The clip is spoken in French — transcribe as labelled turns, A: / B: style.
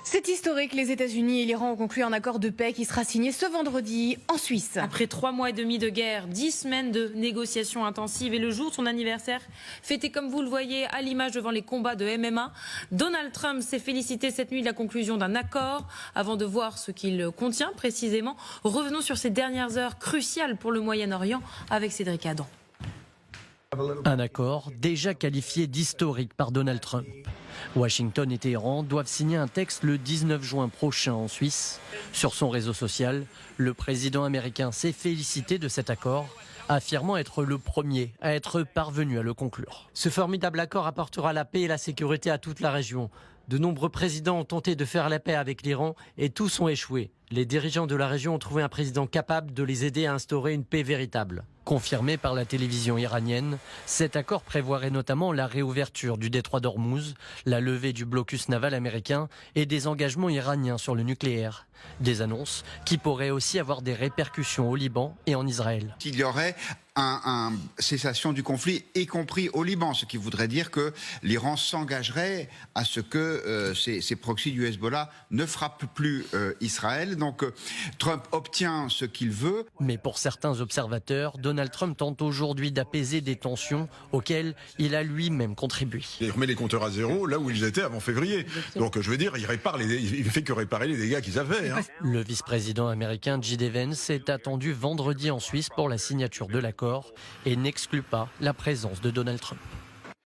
A: C'est historique, les États-Unis et l'Iran ont conclu un accord de paix qui sera signé ce vendredi en Suisse.
B: Après 3 mois et demi de guerre, 10 semaines de négociations intensives et le jour de son anniversaire, fêté comme vous le voyez à l'image devant les combats de MMA, Donald Trump s'est félicité cette nuit de la conclusion d'un accord. Avant de voir ce qu'il contient précisément, revenons sur ces dernières heures cruciales pour le Moyen-Orient avec Cédric Adam.
C: Un accord déjà qualifié d'historique par Donald Trump. Washington et Téhéran doivent signer un texte le 19 juin prochain en Suisse. Sur son réseau social, le président américain s'est félicité de cet accord, affirmant être le premier à être parvenu à le conclure. Ce formidable accord apportera la paix et la sécurité à toute la région. De nombreux présidents ont tenté de faire la paix avec l'Iran et tous ont échoué. Les dirigeants de la région ont trouvé un président capable de les aider à instaurer une paix véritable. Confirmé par la télévision iranienne, cet accord prévoirait notamment la réouverture du détroit d'Ormuz, la levée du blocus naval américain et des engagements iraniens sur le nucléaire. Des annonces qui pourraient aussi avoir des répercussions au Liban et en Israël.
D: Il y aurait un cessation du conflit, y compris au Liban, ce qui voudrait dire que l'Iran s'engagerait à ce que ces proxys du Hezbollah ne frappent plus Israël. Donc Trump obtient ce qu'il veut.
C: Mais pour certains observateurs, Donald Trump tente aujourd'hui d'apaiser des tensions auxquelles il a lui-même contribué.
E: Il remet les compteurs à zéro là où ils étaient avant février. Donc je veux dire, il fait que réparer les dégâts qu'ils avaient.
C: Le vice-président américain J.D. Vance est attendu vendredi en Suisse pour la signature de l'accord et n'exclut pas la présence de Donald Trump.